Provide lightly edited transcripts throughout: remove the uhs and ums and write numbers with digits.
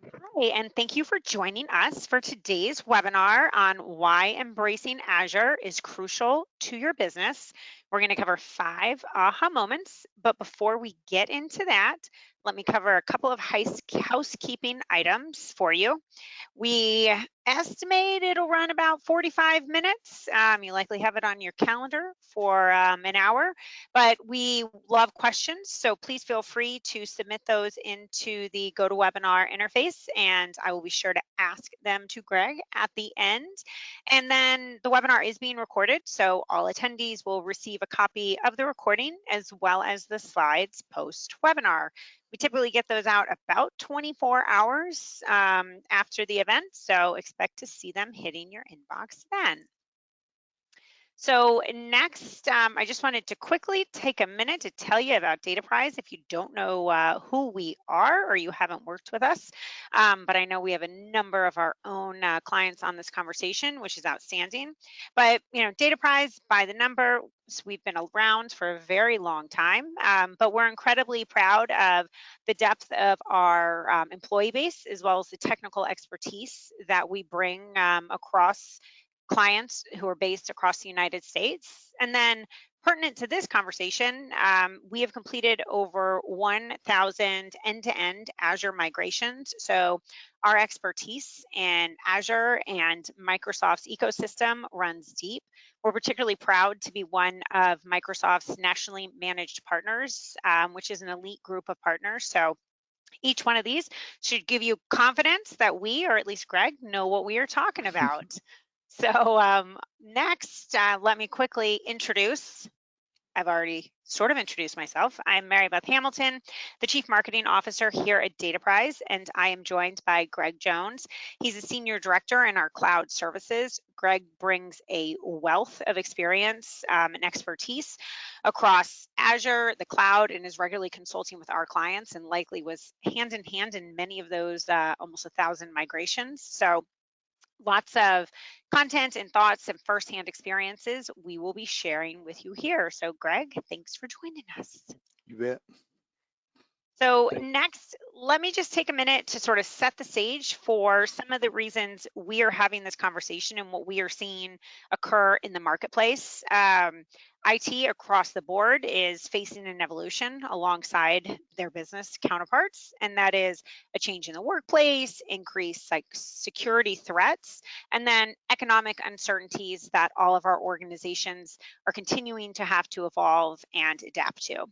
Hi, and thank you for joining us for today's webinar on why embracing Azure is crucial to your business. We're going to cover 5 aha moments, but before we get into that, let me cover a couple of housekeeping items for you. We estimate it'll run about 45 minutes. You likely have it on your calendar for an hour, but we love questions. So please feel free to submit those into the GoToWebinar interface, and I will be sure to ask them to Greg at the end. And then the webinar is being recorded, so all attendees will receive a copy of the recording as well as the slides post-webinar. We typically get those out about 24 hours after the event, so expect to see them hitting your inbox then. So next, I just wanted to quickly take a minute to tell you about DataPrize if you don't know who we are or you haven't worked with us. But I know we have a number of our own clients on this conversation, which is outstanding. But DataPrize, by the number, we've been around for a very long time, but we're incredibly proud of the depth of our employee base as well as the technical expertise that we bring across clients who are based across the United States. And then pertinent to this conversation, we have completed over 1,000 end-to-end Azure migrations. So our expertise in Azure and Microsoft's ecosystem runs deep. We're particularly proud to be one of Microsoft's nationally managed partners, which is an elite group of partners. So each one of these should give you confidence that we, or at least Greg, know what we are talking about. So next, let me quickly introduce, I've already sort of introduced myself. I'm Mary Beth Hamilton, the Chief Marketing Officer here at DataPrize, and I am joined by Greg Jones. He's a Senior Director in our Cloud Services. Greg brings a wealth of experience and expertise across Azure, the cloud, and is regularly consulting with our clients and likely was hand in hand in many of those almost 1,000 migrations. So lots of content and thoughts and firsthand experiences we will be sharing with you here. So Greg, thanks for joining us. You bet. So next, let me just take a minute to sort of set the stage for some of the reasons we are having this conversation and what we are seeing occur in the marketplace. IT across the board is facing an evolution alongside their business counterparts, and that is a change in the workplace, increased security threats, and then economic uncertainties that all of our organizations are continuing to have to evolve and adapt to.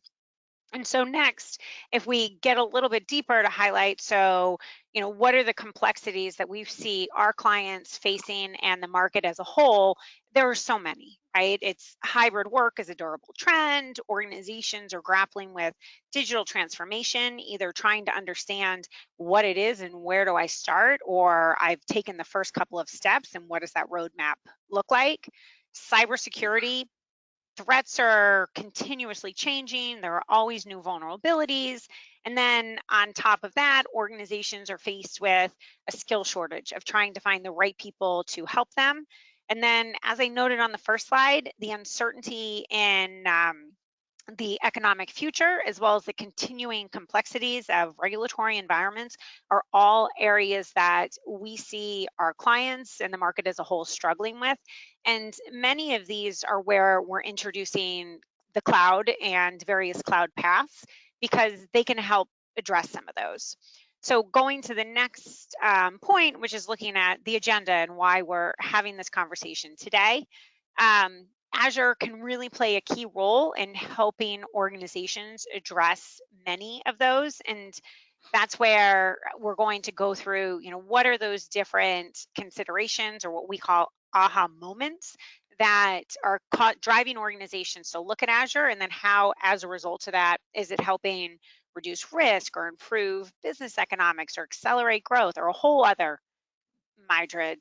And so next, if we get a little bit deeper to highlight, so, what are the complexities that we see our clients facing and the market as a whole? There are so many, right? It's hybrid work is a durable trend. Organizations are grappling with digital transformation, either trying to understand what it is and where do I start, or I've taken the first couple of steps and what does that roadmap look like? Cybersecurity, threats are continuously changing. There are always new vulnerabilities. And then on top of that, organizations are faced with a skill shortage of trying to find the right people to help them. And then, as I noted on the first slide, the uncertainty in the economic future, as well as the continuing complexities of regulatory environments, are all areas that we see our clients and the market as a whole struggling with. And many of these are where we're introducing the cloud and various cloud paths because they can help address some of those. So going to the next point, which is looking at the agenda and why we're having this conversation today. Azure can really play a key role in helping organizations address many of those. And that's where we're going to go through, what are those different considerations or what we call aha moments that are driving organizations to look at Azure, and then how, as a result of that, is it helping reduce risk or improve business economics or accelerate growth or a whole other myriad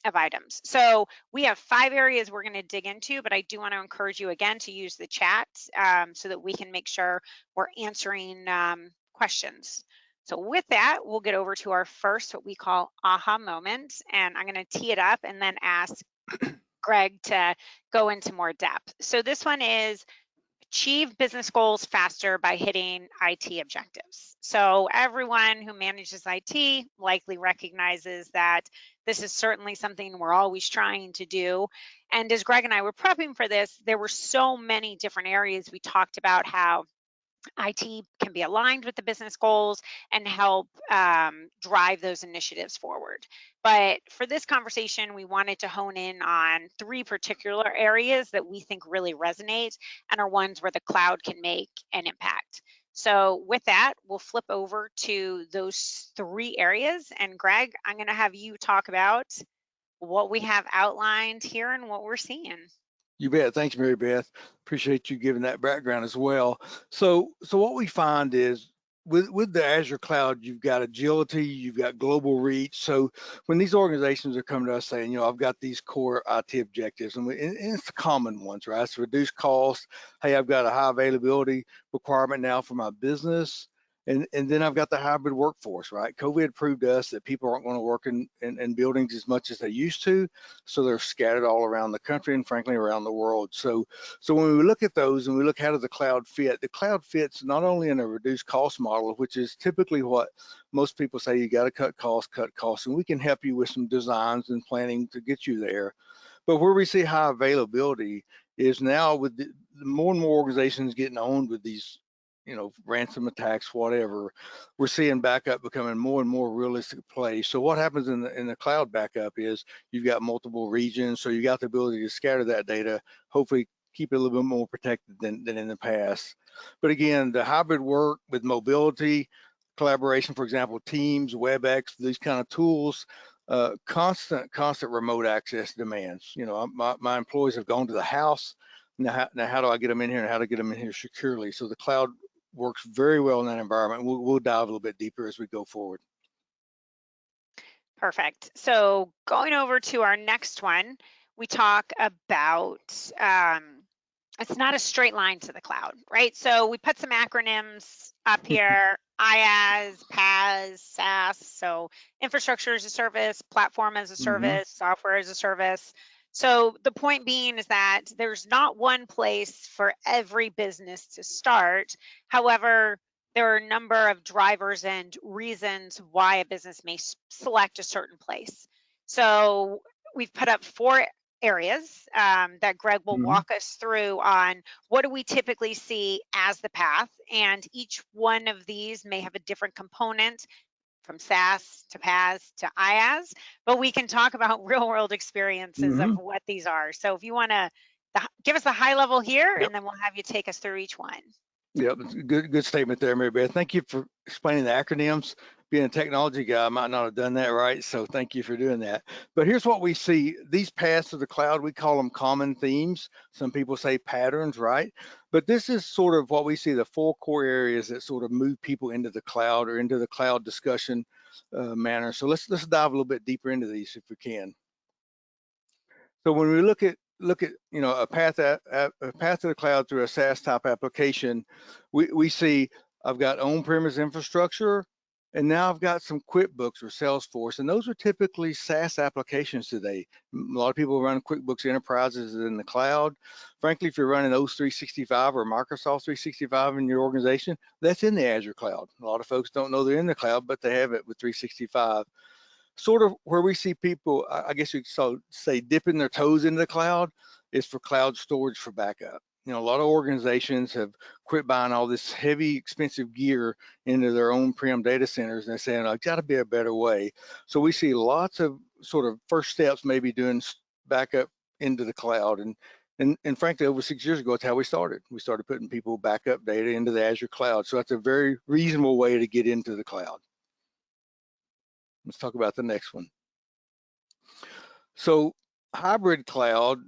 of items. So we have 5 areas we're going to dig into, but I do want to encourage you again to use the chat so that we can make sure we're answering questions. So with that, we'll get over to our first, what we call aha moment, and I'm going to tee it up and then ask Greg to go into more depth. So this one is achieve business goals faster by hitting IT objectives. So everyone who manages IT likely recognizes that this is certainly something we're always trying to do. And as Greg and I were prepping for this, there were so many different areas we talked about how IT can be aligned with the business goals and help drive those initiatives forward. But for this conversation, we wanted to hone in on three particular areas that we think really resonate and are ones where the cloud can make an impact. So with that, we'll flip over to those three areas. And Greg, I'm going to have you talk about what we have outlined here and what we're seeing. You bet. Thanks, Mary Beth. Appreciate you giving that background as well. So what we find is with the Azure cloud, you've got agility, you've got global reach. So when these organizations are coming to us saying, I've got these core IT objectives, and it's the common ones, right? So reduce cost. Hey, I've got a high availability requirement now for my business. And then I've got the hybrid workforce, right? COVID proved to us that people aren't going to work in buildings as much as they used to. So they're scattered all around the country and frankly around the world. So when we look at those and we look how does the cloud fit, the cloud fits not only in a reduced cost model, which is typically what most people say, you got to cut costs, and we can help you with some designs and planning to get you there. But where we see high availability is now with the more and more organizations getting owned with these ransom attacks, whatever, we're seeing backup becoming more and more realistic play. So what happens in the cloud backup is you've got multiple regions, so you got the ability to scatter that data, hopefully keep it a little bit more protected than in the past. But again, the hybrid work with mobility, collaboration, for example, Teams, WebEx, these kind of tools, constant remote access demands. My employees have gone to the house. Now how do I get them in here and how to get them in here securely? So the cloud works very well in that environment. We'll dive a little bit deeper as we go forward. Perfect. So going over to our next one, we talk about it's not a straight line to the cloud, right? So we put some acronyms up here: IaaS, PaaS, SaaS. So infrastructure as a service, platform as a service, software as a service. So the point being is that there's not one place for every business to start. However, there are a number of drivers and reasons why a business may select a certain place. So we've put up four areas that Greg will walk us through on what do we typically see as the path, and each one of these may have a different component from SaaS to PaaS to IaaS, but we can talk about real world experiences of what these are. So if you want to give us a high level here, and then we'll have you take us through each one. Yep, good statement there, Mary Beth. Thank you for explaining the acronyms. Being a technology guy, I might not have done that right, so thank you for doing that. But here's what we see. These paths to the cloud, we call them common themes. Some people say patterns, right? But this is sort of what we see, the four core areas that sort of move people into the cloud or into the cloud discussion manner. So let's dive a little bit deeper into these if we can. So when we look at a path to the cloud through a SaaS type application, we see I've got on-premise infrastructure, and now I've got some QuickBooks or Salesforce, and those are typically SaaS applications today. A lot of people run QuickBooks Enterprises in the cloud. Frankly, if you're running those 365 or Microsoft 365 in your organization, that's in the Azure cloud. A lot of folks don't know they're in the cloud, but they have it with 365. Sort of where we see people, I guess you could say, dipping their toes into the cloud is for cloud storage for backup. A lot of organizations have quit buying all this heavy, expensive gear into their own prem data centers, and they're saying, "I've got to be a better way." So we see lots of sort of first steps, maybe doing backup into the cloud. And frankly, over 6 years ago, it's how we started. We started putting people backup data into the Azure cloud. So that's a very reasonable way to get into the cloud. Let's talk about the next one. So hybrid cloud,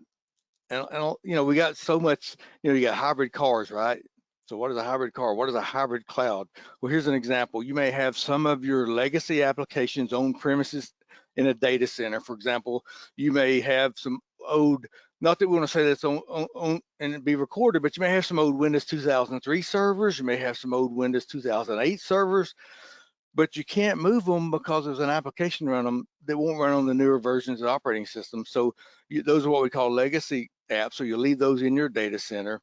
and we got so much, you got hybrid cars, right? So what is a hybrid car? What is a hybrid cloud? Well, here's an example. You may have some of your legacy applications on premises in a data center. For example, you may have some old, not that we want to say that's on and be recorded, but you may have some old Windows 2003 servers. You may have some old Windows 2008 servers, but you can't move them because there's an application run them that won't run on the newer versions of the operating system. So those are what we call legacy apps. So you leave those in your data center.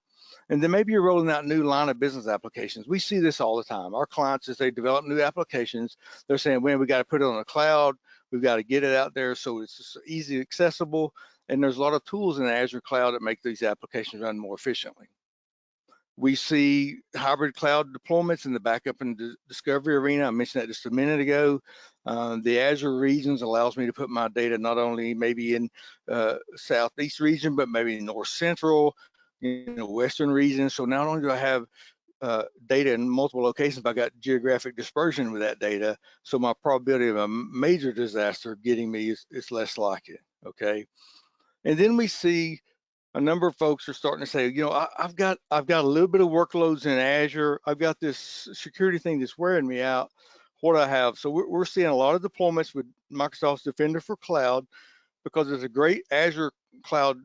And then maybe you're rolling out new line of business applications. We see this all the time. Our clients, as they develop new applications, they're saying, man, we got to put it on the cloud. We've got to get it out there so it's just easy accessible. And there's a lot of tools in the Azure cloud that make these applications run more efficiently. We see hybrid cloud deployments in the backup and discovery arena. I mentioned that just a minute ago. The Azure regions allows me to put my data not only maybe in Southeast region, but maybe North Central, Western region. So not only do I have data in multiple locations, but I got geographic dispersion with that data. So my probability of a major disaster getting me is less likely, okay? And then we see a number of folks are starting to say, I've got a little bit of workloads in Azure. I've got this security thing that's wearing me out. What do I have? So we're seeing a lot of deployments with Microsoft's Defender for Cloud because it's a great Azure cloud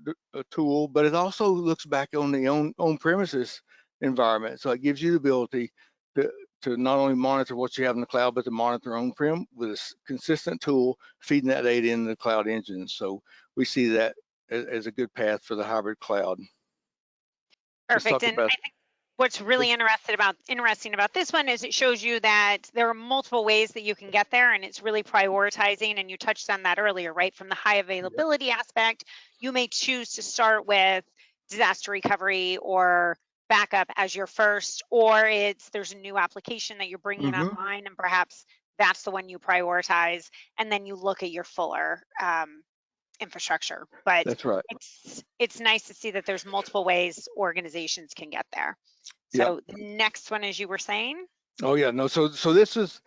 tool, but it also looks back on the on-premises environment. So it gives you the ability to not only monitor what you have in the cloud, but to monitor on-prem with a consistent tool, feeding that data into the cloud engine. So we see that as a good path for the hybrid cloud. Let's Perfect. talk And about. I think what's really interesting about this one is it shows you that there are multiple ways that you can get there, and it's really prioritizing. And you touched on that earlier, right? From the high availability aspect, you may choose to start with disaster recovery or backup as your first, or there's a new application that you're bringing Mm-hmm. online, and perhaps that's the one you prioritize, and then you look at your fuller infrastructure. But That's right. it's nice to see that there's multiple ways organizations can get there. Yep. So the next one, as you were saying. Oh yeah. No. So this is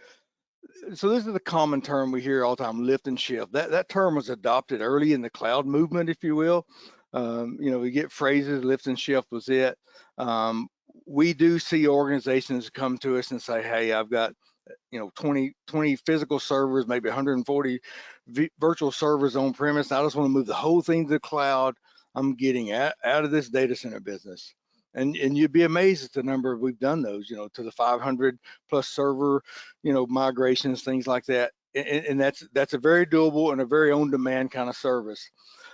the common term we hear all the time: lift and shift. That term was adopted early in the cloud movement, if you will. We get phrases. Lift and shift was it. We do see organizations come to us and say, hey, I've got 20 physical servers, maybe 140 virtual servers on premise. I just want to move the whole thing to the cloud. I'm getting out of this data center business. And you'd be amazed at the number we've done those, to the 500 plus server, migrations, things like that. And that's a very doable and a very on-demand kind of service.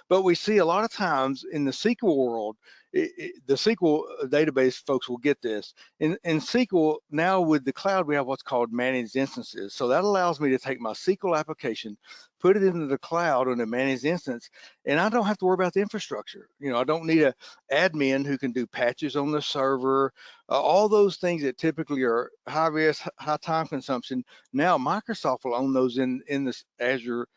But we see a lot of times in the SQL world, the SQL database folks will get this. In SQL, now with the cloud, we have what's called managed instances. So that allows me to take my SQL application, put it into the cloud on a managed instance, and I don't have to worry about the infrastructure. I don't need an admin who can do patches on the server, all those things that typically are high risk, high time consumption. Now Microsoft will own those in this Azure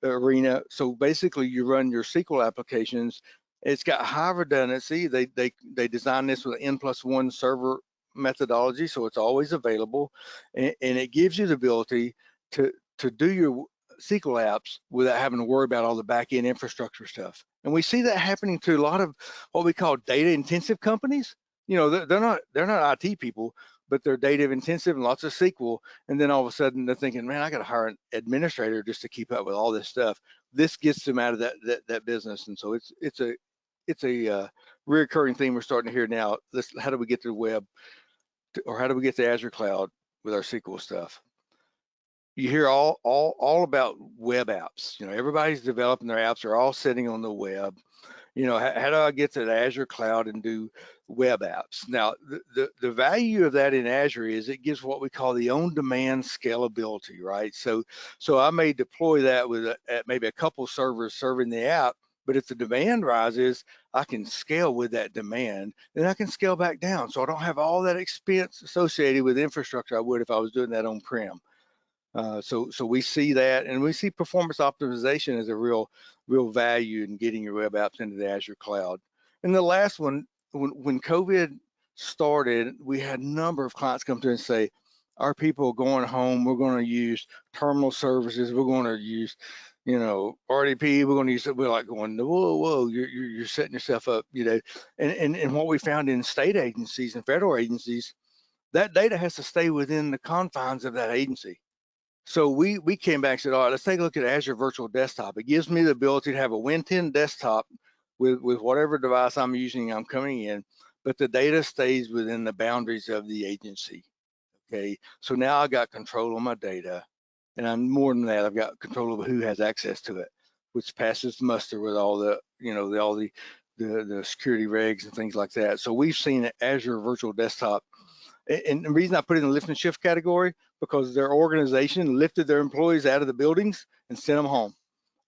arena. So basically you run your SQL applications. It's got high redundancy. They designed this with an N+1 server methodology, so it's always available, and it gives you the ability to do your SQL apps without having to worry about all the back-end infrastructure stuff. And we see that happening to a lot of what we call data-intensive companies. They're not IT people, but they're data intensive and lots of SQL. And then all of a sudden they're thinking, man, I got to hire an administrator just to keep up with all this stuff. This gets them out of that business. And so it's a reoccurring theme we're starting to hear now. How do we get to the web, or how do we get to Azure cloud with our SQL stuff? You hear all about web apps. Everybody's developing their apps. They're all sitting on the web. How do I get to the Azure cloud and do web apps? Now, the value of that in Azure is it gives what we call the on-demand scalability, right? So I may deploy that with maybe a couple servers serving the app, but if the demand rises, I can scale with that demand, and I can scale back down. So I don't have all that expense associated with infrastructure I would if I was doing that on-prem. So we see that, and we see performance optimization as a real value in getting your web apps into the Azure cloud. And the last one, when COVID started, we had a number of clients come to us and say, our people are going home, we're going to use terminal services, we're going to use, RDP, we're going to use it. We're like going, whoa, you're setting yourself up, and what we found in state agencies and federal agencies, that data has to stay within the confines of that agency. So we came back and said, all right, let's take a look at Azure Virtual Desktop. It gives me the ability to have a Win10 desktop with whatever device I'm using, I'm coming in, but the data stays within the boundaries of the agency. Okay, so now I got control of my data, and I'm more than that, I've got control of who has access to it, which passes muster with all the the security regs and things like that. So we've seen Azure Virtual Desktop, and the reason I put it in the lift and shift category, because their organization lifted their employees out of the buildings and sent them home.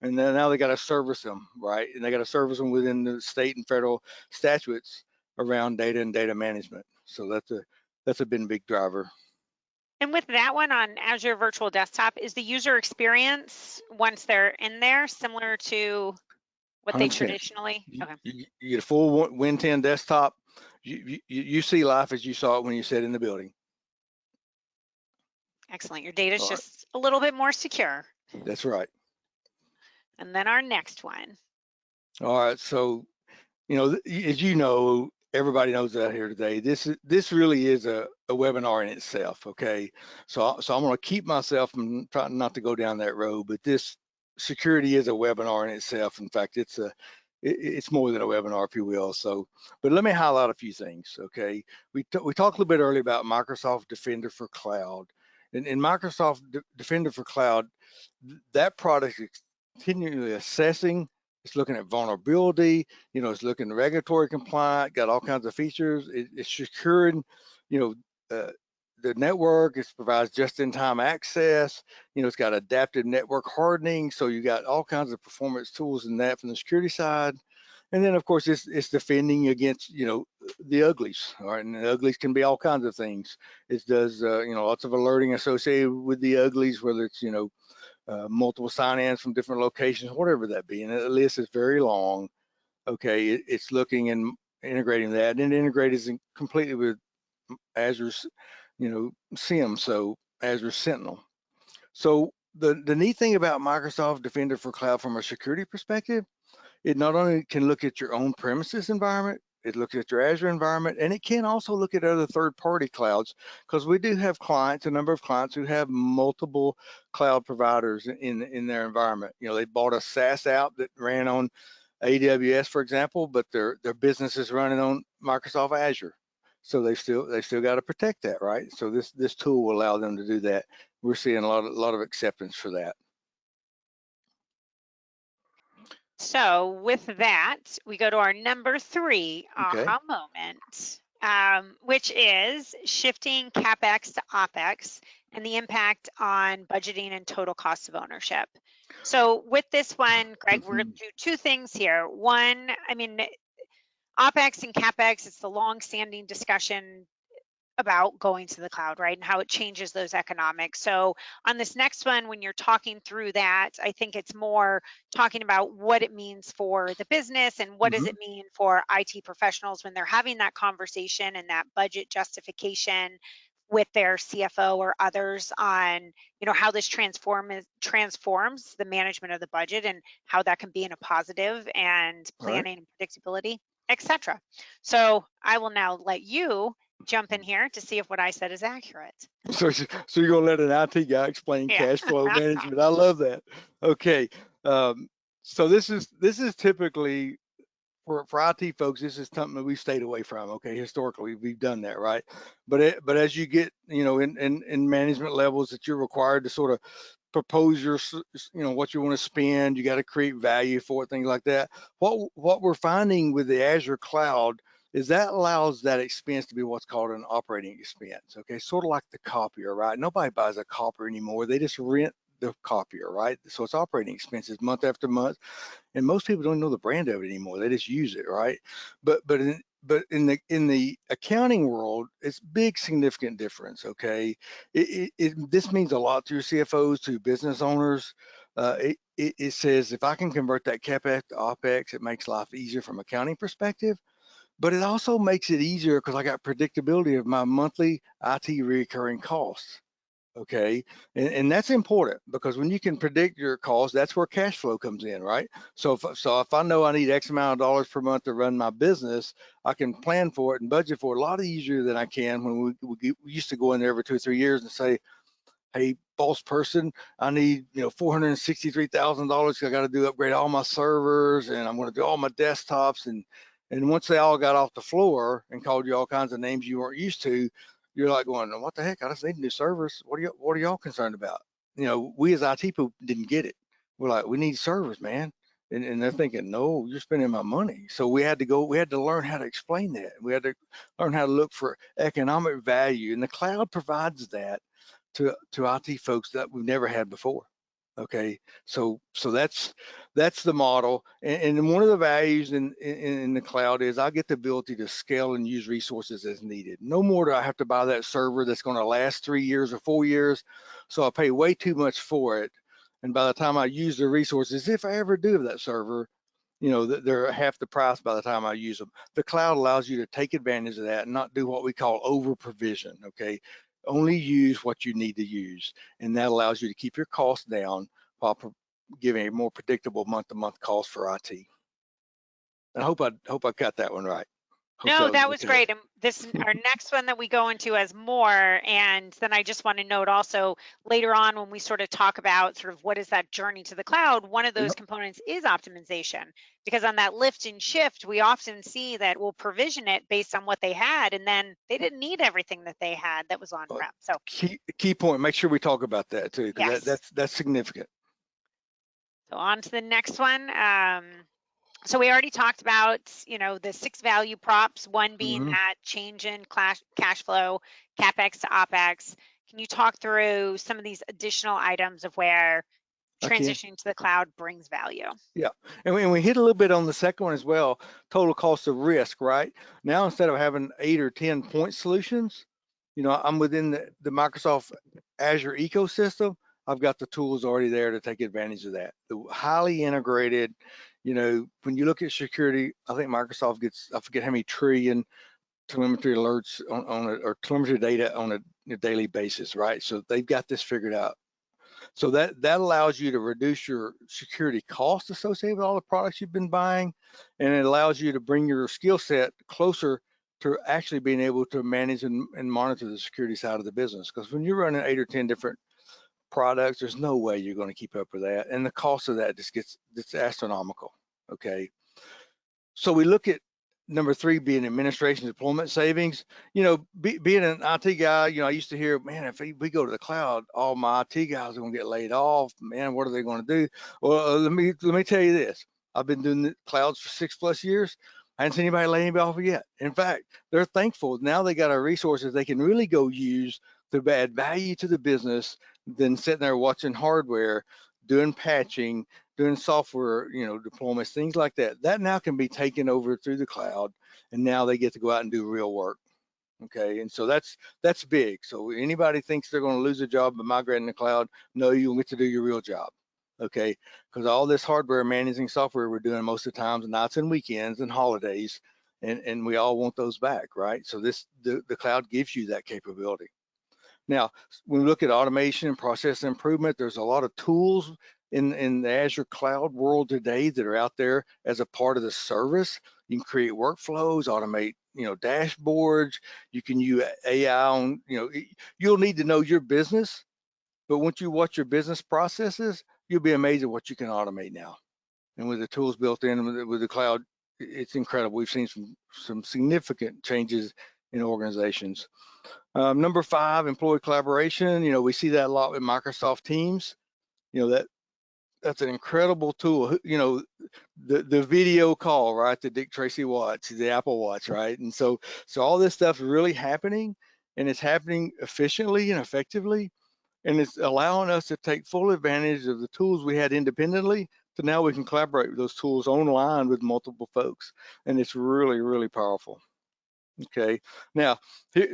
And then now they got to service them, right? And they got to service them within the state and federal statutes around data and data management. So that's been a big driver. And with that one on Azure Virtual Desktop, is the user experience once they're in there similar to what they 100%. traditionally? Okay, You get a full Win 10 desktop. You see life as you saw it when you sat in the building. excellent. Your data is All right, just a little bit more secure. that's right. And then our next one. All right, so as you know, everybody knows out here today, this really is a webinar in itself. Okay, so I'm going to keep myself from trying not to go down that road, but this security is a webinar in itself. In fact, it's more than a webinar, if you will. So, but let me highlight a few things. Okay, we talked a little bit earlier about Microsoft Defender for Cloud, and Microsoft Defender for Cloud, that product is continually assessing. It's looking at vulnerability. It's looking regulatory compliant. Got all kinds of features. It's securing, uh, the network. It provides just-in-time access. It's got adaptive network hardening. So you got all kinds of performance tools in that from the security side. And then, of course, it's defending against, the uglies. All right, and the uglies can be all kinds of things. It does, lots of alerting associated with the uglies, whether it's, multiple sign-ins from different locations, whatever that be. And the list is very long. Okay, it's looking and integrating that, and it integrates completely with Azure's, SIEM, so Azure Sentinel. So the neat thing about Microsoft Defender for Cloud from a security perspective, it not only can look at your own premises environment, it looks at your Azure environment, and it can also look at other third-party clouds, because we do have clients, a number of clients who have multiple cloud providers in their environment. They bought a SaaS app that ran on AWS, for example, but their business is running on Microsoft Azure. So they still got to protect that, right? So this tool will allow them to do that. We're seeing a lot of acceptance for that. So with that, we go to our number 3 Okay. aha moment, which is shifting CapEx to OpEx and the impact on budgeting and total cost of ownership. So with this one, Greg, we're going to do two things here. One, OpEx and CapEx, it's the long-standing discussion about going to the cloud, right? And how it changes those economics. So on this next one, when you're talking through that, I think it's more talking about what it means for the business and what does it mean for IT professionals when they're having that conversation and that budget justification with their CFO or others on, how this transforms the management of the budget and how that can be in a positive and Right. planning and predictability, etc. So I will now let you jump in here to see if what I said is accurate. So you're gonna let an IT guy explain Yeah. cash flow management? I love that. Okay, so this is typically for IT folks. This is something that we've stayed away from. Okay, historically we've done that, right? But as you get, in management levels that you're required to sort of propose what you want to spend, you got to create value for it, things like that. What we're finding with the Azure cloud is that allows that expense to be what's called an operating expense. Okay, sort of like the copier, right? Nobody buys a copier anymore. They just rent the copier, right? So it's operating expenses month after month, and most people don't know the brand of it anymore. They just use it, right? But in the accounting world, it's big significant difference. Okay, this means a lot to your CFOs, to business owners. It says if I can convert that CapEx to OpEx, it makes life easier from accounting perspective. But it also makes it easier because I got predictability of my monthly IT recurring costs. Okay, and that's important, because when you can predict your costs, that's where cash flow comes in, right? So if I know I need X amount of dollars per month to run my business, I can plan for it and budget for it a lot easier than I can when we used to go in there every 2 or 3 years and say, hey, boss person, I need, $463,000. I got to do upgrade all my servers, and I'm going to do all my desktops, and once they all got off the floor and called you all kinds of names you weren't used to, you're like going, what the heck? I just need new servers. What are y'all concerned about? We as IT people didn't get it. We're like, we need servers, man. And they're thinking, no, you're spending my money. So we had to learn how to explain that. We had to learn how to look for economic value, and the cloud provides that to IT folks that we've never had before. Okay, so that's the model, and one of the values in the cloud is I get the ability to scale and use resources as needed. No more do I have to buy that server that's going to last 3 years or 4 years, so I pay way too much for it, and by the time I use the resources, if I ever do have that server, they're half the price by the time I use them. The cloud allows you to take advantage of that and not do what we call over provision. Okay, only use what you need to use, and that allows you to keep your costs down while giving a more predictable month-to-month cost for IT. I hope I got that one right. Hope No, that was that was okay. great. And this our next one that we go into has more. And then I just want to note also later on when we sort of talk about sort of what is that journey to the cloud, one of those Yep. components is optimization. Because on that lift and shift, we often see that we'll provision it based on what they had, and then they didn't need everything that they had that was Uh, on-prem. So key point. Make sure we talk about that too, because yes. that's significant. So on to the next one. So we already talked about, the 6 value props, one being Hmm. that change in cash flow, CapEx to OpEx. Can you talk through some of these additional items of where I can. transitioning to the cloud brings value? Yeah, and we hit a little bit on the second one as well. Total cost of risk, right? Now instead of having 8 or 10 point solutions, I'm within the Microsoft Azure ecosystem. I've got the tools already there to take advantage of that. The highly integrated, when you look at security, I think Microsoft gets, I forget how many trillion telemetry alerts on it, or telemetry data on a daily basis, right? So they've got this figured out. So that allows you to reduce your security costs associated with all the products you've been buying, and it allows you to bring your skill set closer to actually being able to manage and monitor the security side of the business. Because when you're running 8 or 10 different products, there's no way you're going to keep up with that, and the cost of that just gets it's astronomical. Okay, so we look at number 3 being administration deployment savings. Being an IT guy, I used to hear, man, if we go to the cloud, all my IT guys are going to get laid off. Man, what are they going to do? Well, let me tell you this. I've been doing the clouds for 6+ years. I haven't seen anybody lay anybody off yet. In fact, they're thankful now they got our resources they can really go use to add value to the business than sitting there watching hardware, doing patching, doing software, deployments, things like that. That now can be taken over through the cloud, and now they get to go out and do real work. Okay, and so that's big. So anybody thinks they're going to lose a job by migrating to the cloud, no, you'll get to do your real job. Okay, because all this hardware managing software we're doing most of the times, nights and weekends and holidays, and we all want those back, right? So the cloud gives you that capability. Now, when we look at automation and process improvement, there's a lot of tools in the Azure cloud world today that are out there as a part of the service. You can create workflows, automate, dashboards. You can use AI on, you'll need to know your business, but once you watch your business processes, you'll be amazed at what you can automate now. And with the tools built in with the cloud, it's incredible. We've seen some significant changes in organizations. Number 5, employee collaboration. We see that a lot with Microsoft Teams. That's an incredible tool. The video call, right? The Dick Tracy watch, the Apple Watch, right? And so all this stuff is really happening, and it's happening efficiently and effectively, and it's allowing us to take full advantage of the tools we had independently. So now we can collaborate with those tools online with multiple folks, and it's really, really powerful. Okay, now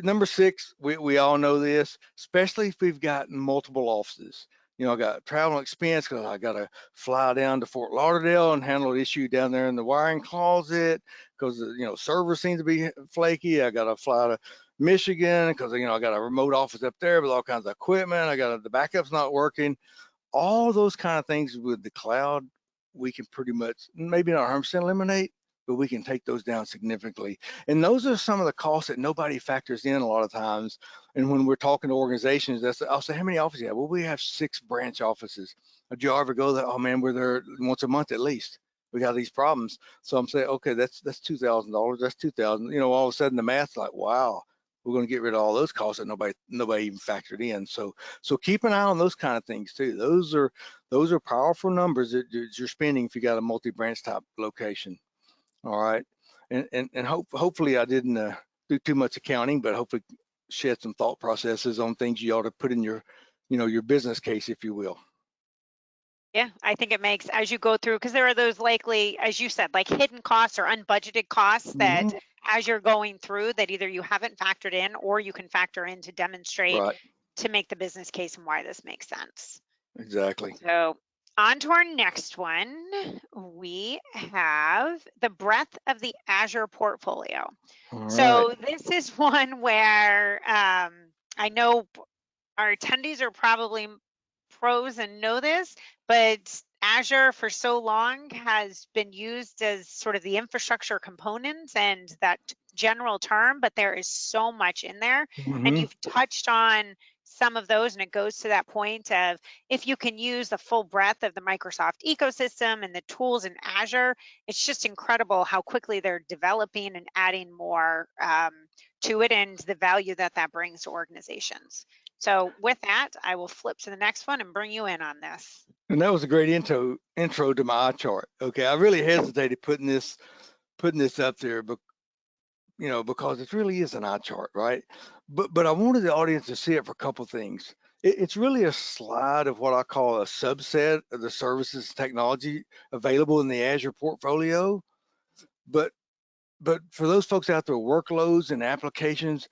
number 6, we all know this, especially if we've got multiple offices. I got travel expense because I got to fly down to Fort Lauderdale and handle an issue down there in the wiring closet because servers seem to be flaky. I got to fly to Michigan because I got a remote office up there with all kinds of equipment. The backup's not working. All those kind of things with the cloud, we can pretty much maybe not 100% eliminate, but we can take those down significantly. And those are some of the costs that nobody factors in a lot of times. And when we're talking to organizations, I'll say, how many offices you have? Well, we have 6 branch offices. Did you ever go there? Oh man, we're there once a month at least. We got these problems. So I'm saying, okay, that's $2,000. That's 2,000. All of a sudden the math's like, wow, we're going to get rid of all those costs that nobody even factored in. So keep an eye on those kind of things too. Those are powerful numbers that you're spending if you got a multi-branch type location. All right, and hopefully I didn't do too much accounting, but hopefully shed some thought processes on things you ought to put in your, your business case, if you will. Yeah, I think it makes as you go through because there are those likely, as you said, like hidden costs or unbudgeted costs that Hmm. as you're going through that either you haven't factored in or you can factor in to demonstrate Right. to make the business case and why this makes sense. Exactly. So, on to our next one. We have the breadth of the Azure portfolio. All right. So, this is one where I know our attendees are probably pros and know this, but Azure for so long has been used as sort of the infrastructure components and that general term, but there is so much in there. And Hmm. you've touched on some of those, and it goes to that point of if you can use the full breadth of the Microsoft ecosystem and the tools in Azure, it's just incredible how quickly they're developing and adding more to it and the value that that brings to organizations. So with that, I will flip to the next one and bring you in on this. And that was a great intro to my eye chart. Okay, I really hesitated putting this up there, but because it really is an eye chart, right? But I wanted the audience to see it for a couple things. It's really a slide of what I call a subset of the services technology available in the Azure portfolio. But but for those folks out there, workloads and applications,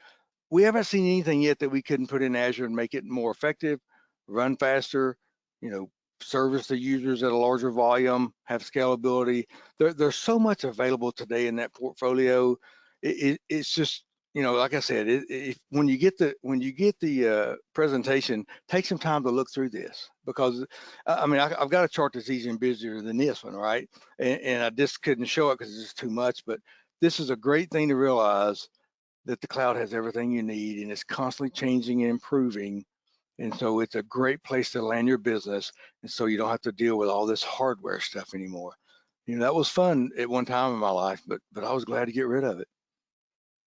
we haven't seen anything yet that we couldn't put in Azure and make it more effective, run faster, you know, service the users at a larger volume, have scalability. There's so much available today in that portfolio. It's just, like I said, when you get the presentation, take some time to look through this because I mean I've got a chart that's easier and busier than this one, right? And I just couldn't show it because it's just too much. But this is a great thing to realize that the cloud has everything you need and it's constantly changing and improving. And so it's a great place to land your business. And so you don't have to deal with all this hardware stuff anymore. That was fun at one time in my life, but I was glad to get rid of it.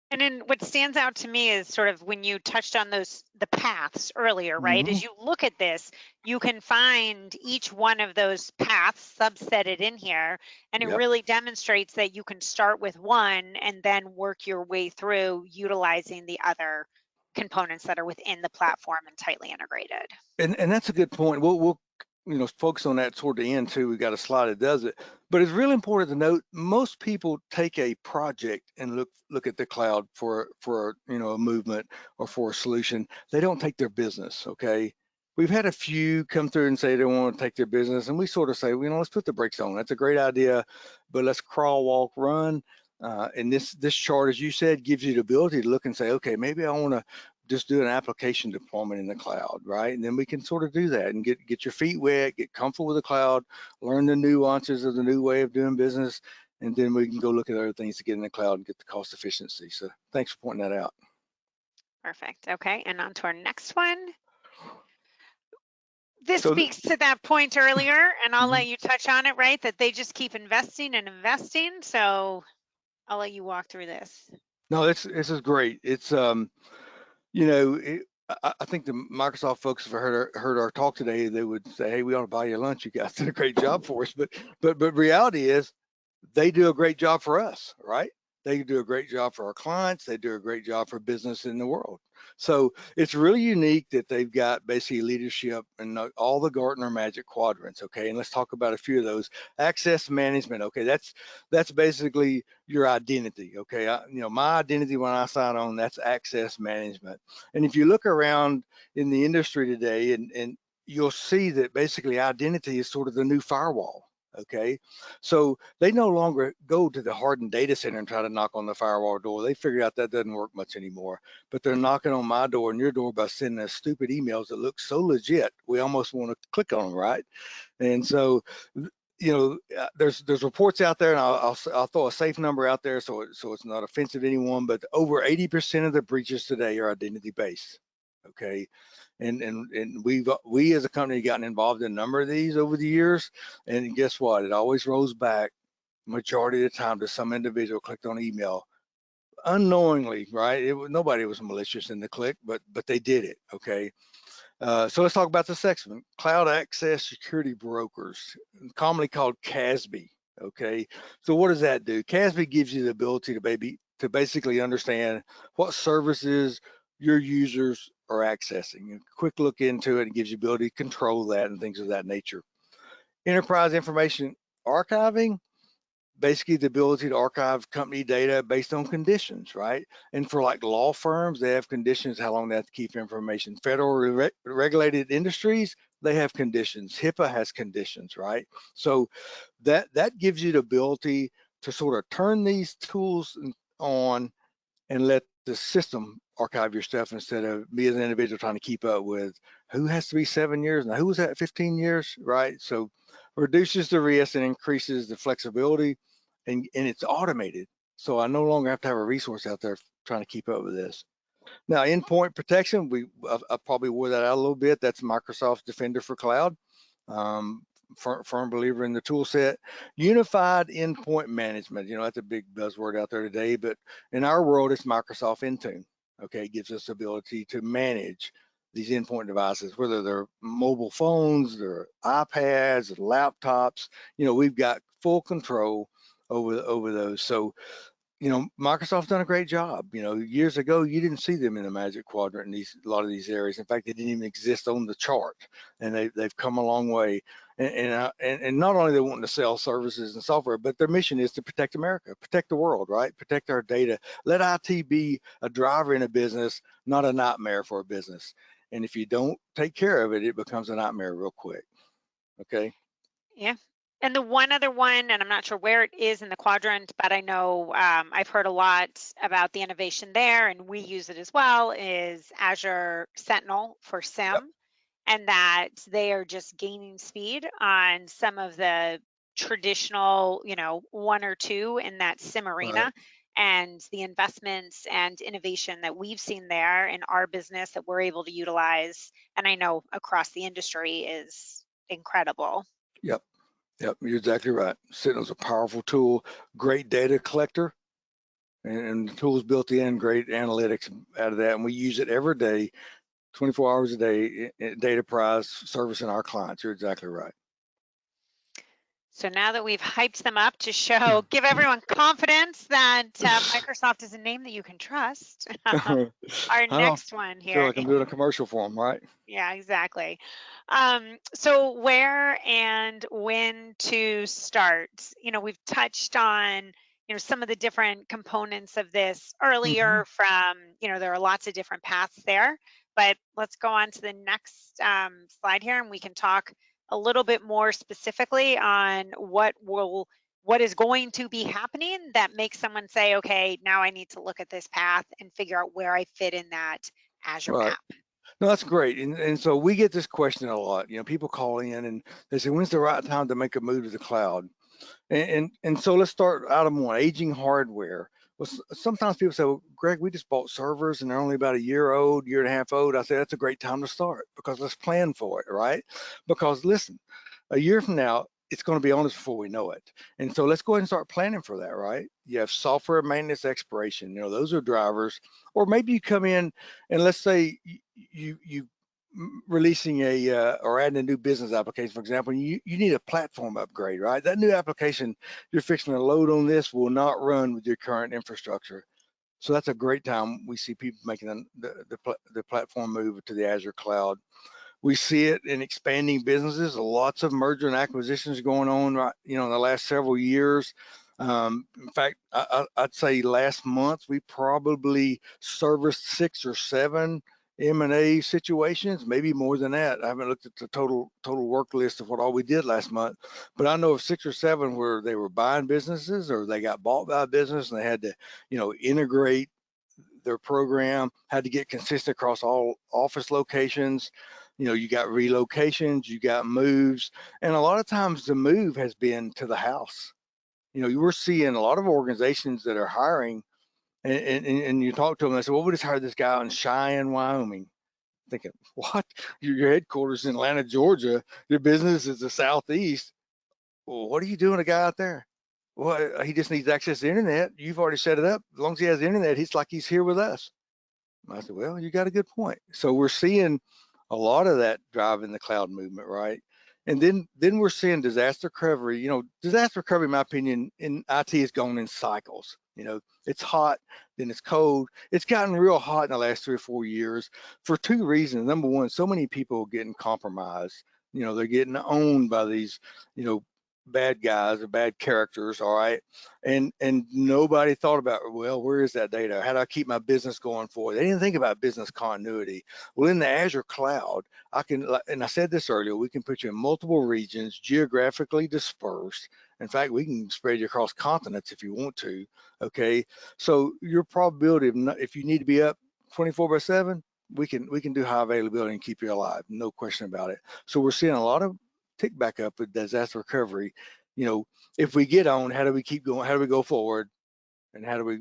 And then what stands out to me is sort of when you touched on the paths earlier, right? Hmm. As you look at this, you can find each one of those paths subsetted in here, and it Yep. really demonstrates that you can start with one and then work your way through utilizing the other components that are within the platform and tightly integrated. And that's a good point. We'll focus on that toward the end too. We got a slide that does it, but it's really important to note most people take a project and look at the cloud for a movement or for a solution. They don't take their business. Okay, we've had a few come through and say they want to take their business, and we sort of say, let's put the brakes on. That's a great idea, but let's crawl, walk, run. And this chart, as you said, gives you the ability to look and say, okay, maybe I want to just do an application deployment in the cloud, right? And then we can sort of do that and get your feet wet, get comfortable with the cloud, learn the nuances of the new way of doing business, and then we can go look at other things to get in the cloud and get the cost efficiency. So thanks for pointing that out. Perfect. Okay, and on to our next one. This So speaks to that point earlier, and I'll mhm. let you touch on it, right? That they just keep investing and investing. So I'll let you walk through this. No, this is great. It's you know, it, I think the Microsoft folks, if I heard our talk today, they would say, "Hey, we ought to buy you lunch. You guys did a great job for us." But reality is, they do a great job for us, right? They do a great job for our clients. They do a great job for business in the world. So it's really unique that they've got basically leadership in all the Gartner Magic Quadrants. Okay, and let's talk about a few of those. Access management. Okay, that's basically your identity. Okay, my identity when I sign on, that's access management. And if you look around in the industry today, and you'll see that basically identity is sort of the new firewall. Okay, so they no longer go to the hardened data center and try to knock on the firewall door. They figure out that doesn't work much anymore. But they're knocking on my door and your door by sending us stupid emails that look so legit, we almost want to click on them, right? And so, there's reports out there, and I'll throw a safe number out there so it's not offensive to anyone. But over 80% of the breaches today are identity based. Okay, and we as a company gotten involved in a number of these over the years, and guess what? It always rolls back majority of the time to some individual clicked on email unknowingly, right? Nobody was malicious in the click, but they did it. Okay, So let's talk about the section, cloud access security brokers, commonly called CASB. Okay, so what does that do? CASB gives you the ability to basically understand what services your users are accessing. A quick look into it and gives you ability to control that and things of that nature. Enterprise information archiving, basically the ability to archive company data based on conditions, right? And for like law firms, they have conditions how long they have to keep information. Federal regulated industries, they have conditions. HIPAA has conditions, right? So that gives you the ability to sort of turn these tools on and let the system archive your stuff instead of me as an individual trying to keep up with who has to be 7 years now, who was that 15 years, right? So reduces the risk and increases the flexibility, and it's automated. So I no longer have to have a resource out there trying to keep up with this. Now, endpoint protection, I probably wore that out a little bit. That's Microsoft's Defender for Cloud. Um, firm believer in the tool set. Unified endpoint management, that's a big buzzword out there today, but in our world, it's Microsoft Intune. Okay, it gives us the ability to manage these endpoint devices, whether they're mobile phones, they're iPads, laptops. We've got full control over those. So Microsoft's done a great job. Years ago, you didn't see them in the Magic Quadrant in a lot of these areas. In fact, they didn't even exist on the chart, and they've come a long way. And not only they want to sell services and software, but their mission is to protect America, protect the world, right? Protect our data. Let IT be a driver in a business, not a nightmare for a business. And if you don't take care of it, it becomes a nightmare real quick. Okay. Yeah. And the one other one, and I'm not sure where it is in the quadrant, but I know I've heard a lot about the innovation there, and we use it as well, is Azure Sentinel for Yep. SIM, and that they are just gaining speed on some of the traditional, one or two in that SIM Right. arena. And the investments and innovation that we've seen there in our business that we're able to utilize, and I know across the industry, is incredible. Yep. Yep. You're exactly right. Sentinel's a powerful tool, great data collector, and the tools built in, great analytics out of that. And we use it every day, 24 hours a day, data prize servicing our clients. You're exactly right. So now that we've hyped them up to give everyone confidence that Microsoft is a name that you can trust. I Our don't next one feel here. like I'm doing a commercial for them, right? Yeah, exactly. So where and when to start? We've touched on, some of the different components of this Hmm. earlier from, there are lots of different paths there, but let's go on to the next slide here and we can talk a little bit more specifically on what is going to be happening that makes someone say, okay, now I need to look at this path and figure out where I fit in that Azure Right. map. No, that's great. And so we get this question a lot. People call in and they say, when's the right time to make a move to the cloud? And so let's start item one, aging hardware. Well, sometimes people say, well, Greg, we just bought servers and they're only about a year old, year and a half old. I say that's a great time to start because let's plan for it, right? Because listen, a year from now, it's going to be on us before we know it. And so let's go ahead and start planning for that, right? You have software maintenance expiration, those are drivers. Or maybe you come in and let's say you releasing or adding a new business application, for example, you need a platform upgrade, right? That new application you're fixing to load on this will not run with your current infrastructure. So that's a great time we see people making the platform move to the Azure cloud. We see it in expanding businesses. Lots of merger and acquisitions going on, right? In the last several years. In fact, I'd say last month we probably serviced 6 or 7 M&A situations, maybe more than that. I haven't looked at the total work list of what all we did last month, but I know of 6 or 7 where they were buying businesses or they got bought by a business and they had to, integrate their program, had to get consistent across all office locations. You got relocations, you got moves, and a lot of times the move has been to the house. You were seeing a lot of organizations that are hiring, and you talk to them, they say, well, we just hired this guy in Cheyenne, Wyoming. Thinking, what? Your headquarters in Atlanta, Georgia, your business is the Southeast. Well, what are you doing a guy out there? Well, he just needs access to the internet. You've already set it up. As long as he has the internet, he's like he's here with us. I said, well, you got a good point. So we're seeing a lot of that driving the cloud movement, right? And then we're seeing disaster recovery. Disaster recovery, in my opinion, in IT has gone in cycles. It's hot, then it's cold. It's gotten real hot in the last 3 or 4 years for two reasons. Number one, so many people are getting compromised. They're getting owned by these, you know, bad guys or bad characters, all right? And nobody thought about, well, where is that data? How do I keep my business going forward? They didn't think about business continuity. Well, in the Azure cloud, and I said this earlier, we can put you in multiple regions, geographically dispersed. In fact, we can spread you across continents if you want to, okay? So your probability of if you need to be up 24/7, we can do high availability and keep you alive, no question about it. So we're seeing a lot of tick back up with disaster recovery. If we get on, how do we keep going? How do we go forward? And how do we,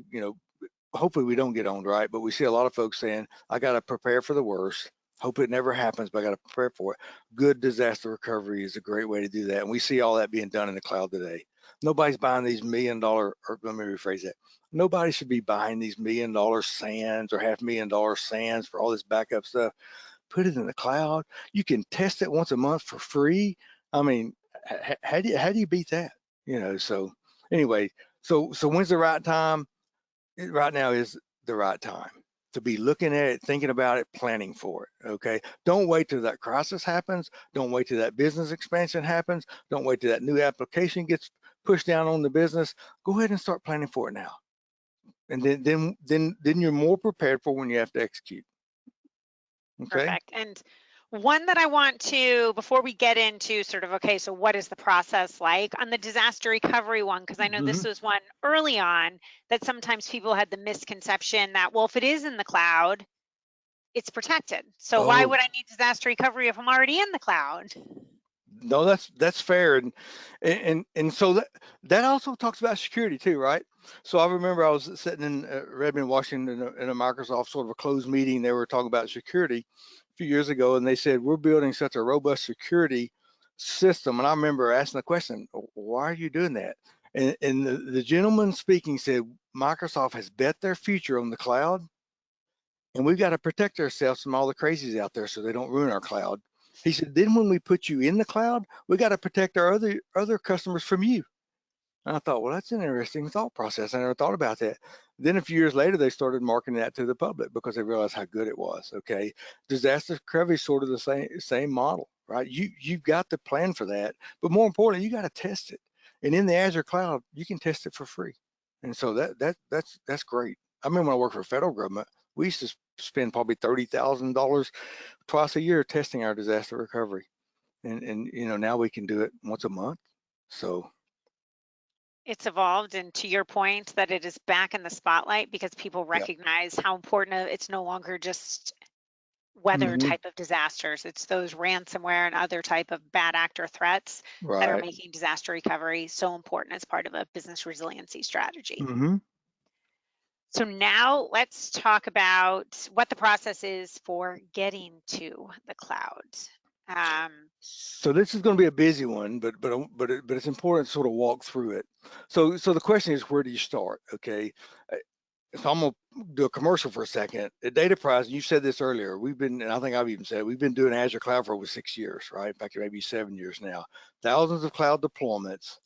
hopefully we don't get owned, right? But we see a lot of folks saying, I got to prepare for the worst. Hope it never happens, but I got to prepare for it. Good disaster recovery is a great way to do that. And we see all that being done in the cloud today. Nobody's buying these $1 million, or let me rephrase that. Nobody should be buying these $1 million SANs or $500,000 SANs for all this backup stuff. Put it in the cloud. You can test it once a month for free. I mean, how do you beat that? So anyway, so when's the right time? Right now is the right time to be looking at it, thinking about it, planning for it. Okay. Don't wait till that crisis happens. Don't wait till that business expansion happens. Don't wait till that new application gets pushed down on the business. Go ahead and start planning for it now. And then you're more prepared for when you have to execute. Okay. Perfect. And one that I want to, before we get into sort of, okay, so what is the process like on the disaster recovery one? Because I know this Mm-hmm. was one early on that sometimes people had the misconception that, well, if it is in the cloud, it's protected. So why Oh, would I need disaster recovery if I'm already in the cloud? no, that's fair, and so that also talks about security too, right? So I remember I was sitting in Redmond, Washington, in a Microsoft sort of a closed meeting. They were talking about security a few years ago, and they said we're building such a robust security system. And I remember asking the question, "Why are you doing that?" And the gentleman speaking said, "Microsoft has bet their future on the cloud, and we've got to protect ourselves from all the crazies out there so they don't ruin our cloud." He said, then when we put you in the cloud, we got to protect our other customers from you. And I thought, well, that's an interesting thought process. I never thought about that. Then a few years later, they started marketing that to the public because they realized how good it was. Okay, disaster recovery is sort of the same model, right? You've got to plan for that, but more importantly, you got to test it. And in the Azure cloud, you can test it for free. And so that's great. I remember when I worked for the federal government, we used to spend probably $30,000 twice a year testing our disaster recovery, and now we can do it once a month. So It's evolved, and to your point, that it is back in the spotlight because people yeah. recognize how important it's no longer just weather Hmm. type of disasters. It's those ransomware and other type of bad actor threats that are Right. making disaster recovery so important as part of a business resiliency strategy. Hmm. So now let's talk about what the process is for getting to the cloud. Um, So this is going to be a busy one, but it's important to sort of walk through it. So the question is, where do you start? Okay. Uh, So I'm gonna do a commercial for a second. At Data Prize, you said this earlier. And I think I've even said we've been doing Azure Cloud for over 6 years, right? In fact, maybe 7 years now. Thousands of cloud deployments.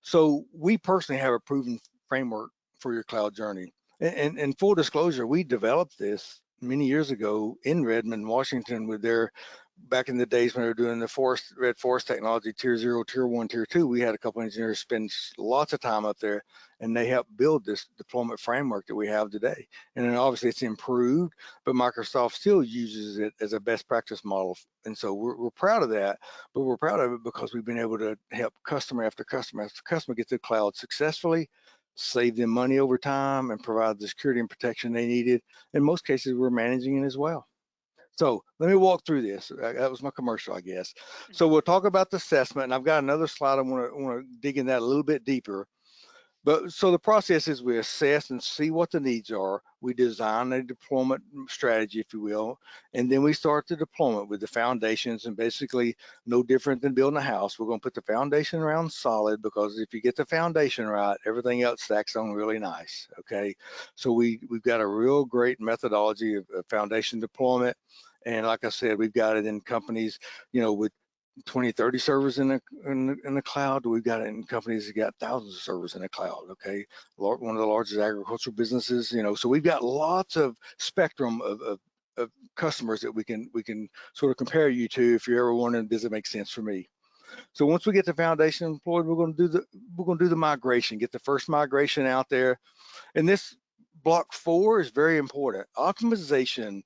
So we personally have a proven framework for your cloud journey. And full disclosure, we developed this many years ago in Redmond, Washington, with their back in the days when they were doing the Red Forest technology, tier 0, tier 1, tier 2. We had a couple engineers spend lots of time up there, and they helped build this deployment framework that we have today. And then obviously it's improved, but Microsoft still uses it as a best practice model. And so we're proud of that, but we're proud of it because we've been able to help customer after customer after customer get to the cloud successfully, save them money over time, and provide the security and protection they needed. In most cases, we're managing it as well. So let me walk through this. That was my commercial, I guess. So mhm. we'll talk about the assessment, and I've got another slide. I want to dig in that a little bit deeper. But so the process is we assess and see what the needs are. We design a deployment strategy, if you will, and then we start the deployment with the foundations. And basically, no different than building a house. We're going to put the foundation around solid, because if you get the foundation right, everything else stacks on really nice. Okay, so we've got a real great methodology of foundation deployment. And like I said, we've got it in companies, with 20, 30 servers in the cloud. We've got it in companies that got thousands of servers in the cloud. Okay, one of the largest agricultural businesses. So we've got lots of spectrum of customers that we can sort of compare you to if you're ever wondering, does it make sense for me? So once we get the foundation employed, we're going to do the migration, get the first migration out there. And this block 4 is very important, optimization,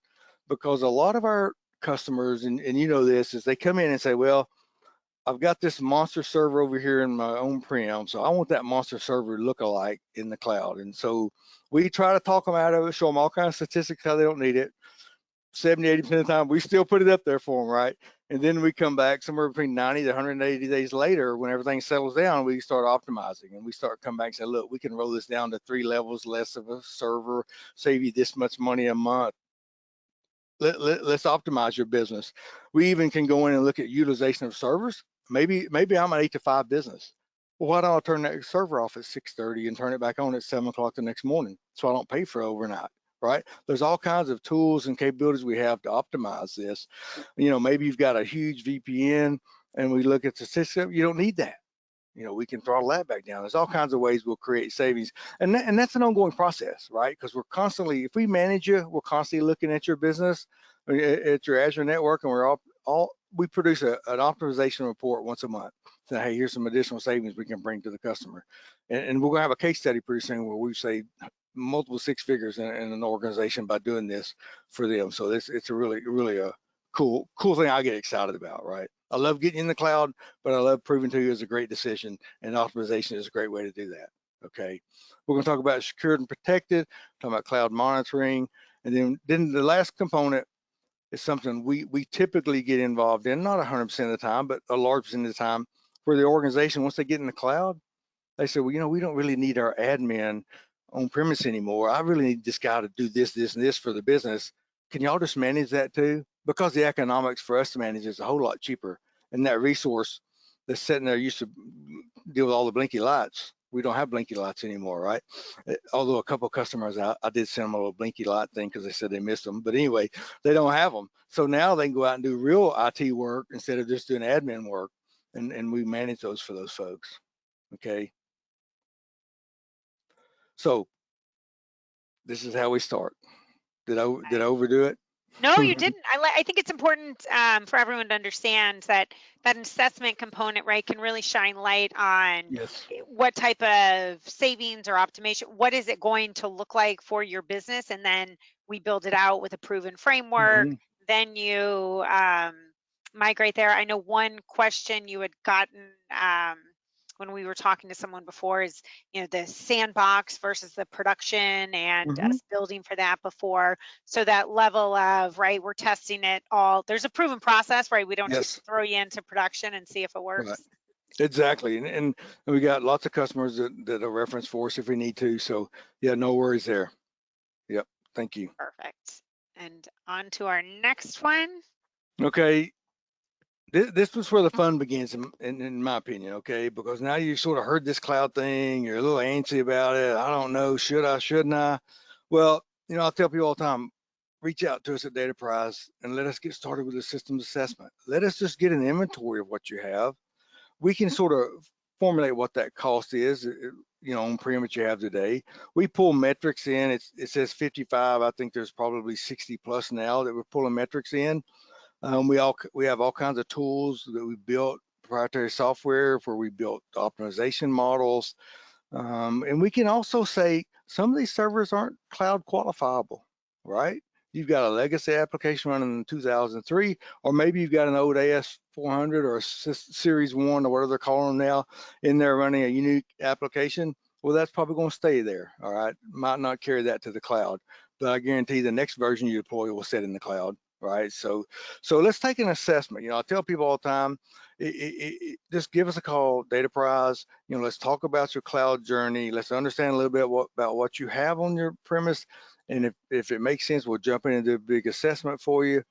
because a lot of our customers, and you know this, is they come in and say, well, I've got this monster server over here in my on-prem, so I want that monster server to look alike in the cloud. And so we try to talk them out of it, show them all kinds of statistics how they don't need it. 70, 80% of the time, we still put it up there for them, right? And then we come back somewhere between 90 to 180 days later, when everything settles down, we start optimizing and we start coming back and say, look, we can roll this down to 3 levels less of a server, save you this much money a month. Let's optimize your business. We even can go in and look at utilization of servers. Maybe I'm an 8 to 5 business. Well, why don't I turn that server off at 6:30 and turn it back on at 7 o'clock the next morning, so I don't pay for overnight, right? There's all kinds of tools and capabilities we have to optimize this. Maybe you've got a huge VPN and we look at the system, you don't need that. We can throttle that back down. There's all kinds of ways we'll create savings. And that's an ongoing process, right? Because we're constantly, if we manage you, we're constantly looking at your business, at your Azure network, and we produce an optimization report once a month. So, hey, here's some additional savings we can bring to the customer. And we're going to have a case study pretty soon where we say multiple 6 figures in an organization by doing this for them. So it's a really a cool thing I get excited about, right? I love getting in the cloud, but I love proving to you it's a great decision, and optimization is a great way to do that. Okay, we're going to talk about secured and protected, talking about cloud monitoring, and then the last component is something we typically get involved in, not 100% of the time, but a large percentage of the time, where the organization, once they get in the cloud, they say, well, we don't really need our admin on premise anymore. I really need this guy to do this, this, and this for the business. Can y'all just manage that too? Because the economics for us to manage is a whole lot cheaper. And that resource that's sitting there used to deal with all the blinky lights. We don't have blinky lights anymore, right? Although a couple of customers, I did send them a little blinky light thing because they said they missed them. But anyway, they don't have them. So now they can go out and do real IT work instead of just doing admin work. And we manage those for those folks. Okay. So this is how we start. Did I overdo it? No, you didn't. I think it's important for everyone to understand that assessment component, right, can really shine light on Yes. what type of savings or optimization, what is it going to look like for your business, and then we build it out with a proven framework. Mm-hmm. Then you migrate there. I know one question you had gotten when we were talking to someone before is, the sandbox versus the production, and Mm-hmm. us building for that before. So that level of, right, we're testing it all. There's a proven process, right? We don't just Yes. throw you into production and see if it Right. works. Exactly. And we got lots of customers that are reference for us if we need to. So yeah, no worries there. Yep. Thank you. Perfect. And on to our next one. Okay. This was where the fun begins, in my opinion. Okay, because now you sort of heard this cloud thing. You're a little antsy about it. I don't know. Should I? Shouldn't I? Well, I tell people all the time, reach out to us at Data Prize and let us get started with a systems assessment. Let us just get an inventory of what you have. We can sort of formulate what that cost is, on-prem that you have today. We pull metrics in. It says 55. I think there's probably 60 plus now that we're pulling metrics in. We have all kinds of tools that we built, proprietary software where we built optimization models. And we can also say some of these servers aren't cloud qualifiable, right? You've got a legacy application running in 2003, or maybe you've got an old AS400 or a Series 1 or whatever they're calling them now in there running a unique application. Well, that's probably going to stay there, all right? Might not carry that to the cloud, but I guarantee the next version you deploy will sit in the cloud, right? So let's take an assessment. I tell people all the time, just give us a call, Data Prize. Let's talk about your cloud journey. Let's understand a little bit about what you have on your premise. And if it makes sense, we'll jump in and do a big assessment for you.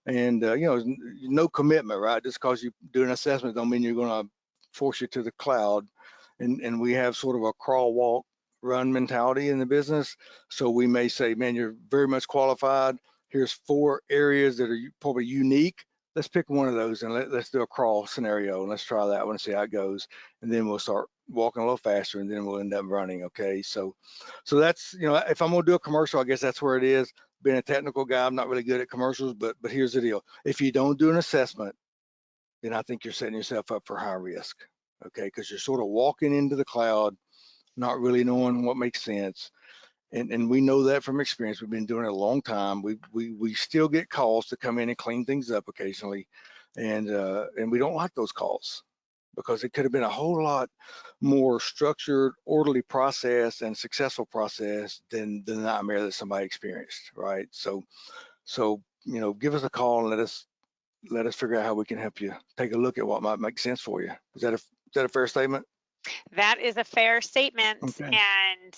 And, no commitment, right? Just because you do an assessment don't mean you're going to force you to the cloud. And we have sort of a crawl, walk, run mentality in the business. So we may say, man, you're very much qualified. here's 4 areas that are probably unique. Let's pick one of those and let's do a crawl scenario and let's try that one and see how it goes. And then we'll start walking a little faster and then we'll end up running. Okay. So that's, if I'm going to do a commercial, I guess that's where it is. Being a technical guy, I'm not really good at commercials, but here's the deal. If you don't do an assessment, then I think you're setting yourself up for high risk. Okay. Because you're sort of walking into the cloud, not really knowing what makes sense. And we know that from experience. We've been doing it a long time. We still get calls to come in and clean things up occasionally, and we don't like those calls because it could have been a whole lot more structured, orderly process and successful process than the nightmare that somebody experienced, right? So give us a call and let us figure out how we can help you take a look at what might make sense for you. Is that a fair statement? That is a fair statement. Okay. And,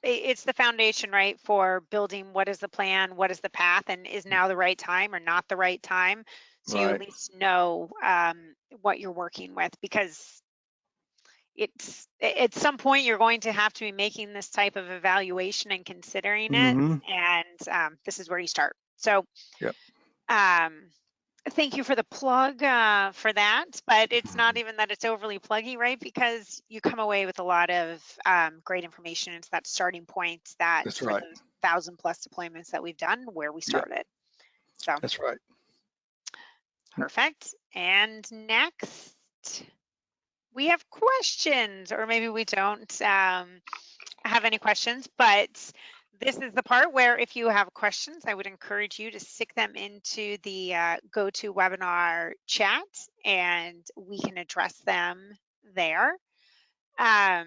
it's the foundation, right, for building what is the plan, what is the path, and is now the right time or not the right time. So you at Right. least know what you're working with, because it's at some point you're going to have to be making this type of evaluation and considering it. Mm-hmm. And this is where you start. So, Yep. um, thank you for the plug for that, but it's not even that it's overly pluggy, right? Because you come away with a lot of great information. It's that starting point that That's for right. the 1,000+ deployments that we've done, where we Yep. started. So That's right. perfect. And next, we have questions, or maybe we don't have any questions, but this is the part where if you have questions, I would encourage you to stick them into the GoToWebinar chat and we can address them there. Let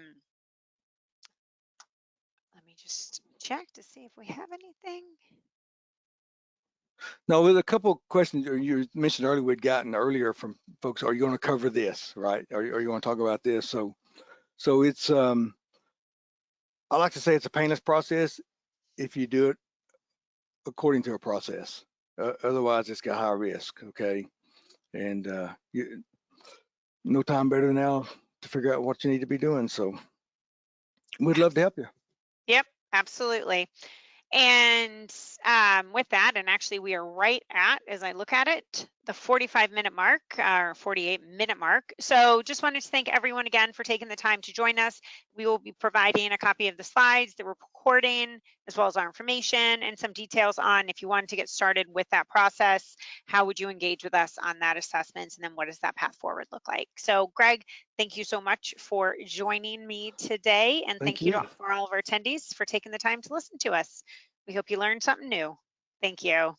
me just check to see if we have anything. No, with a couple of questions you mentioned earlier, we'd gotten earlier from folks, are you going to cover this, right? Are you going to talk about this? So it's, I like to say it's a painless process if you do it according to a process. Otherwise, it's got high risk, okay? And no time better than now to figure out what you need to be doing. So we'd love to help you. Yep, absolutely. And with that, and actually we are right at, as I look at it, the 45-minute mark or 48-minute mark. So just wanted to thank everyone again for taking the time to join us. We will be providing a copy of the slides, the recording, as well as our information and some details on if you wanted to get started with that process, how would you engage with us on that assessment, and then what does that path forward look like. So Greg, thank you so much for joining me today, and Thank thank you you. for all of our attendees for taking the time to listen to us. We hope you learned something new. Thank you.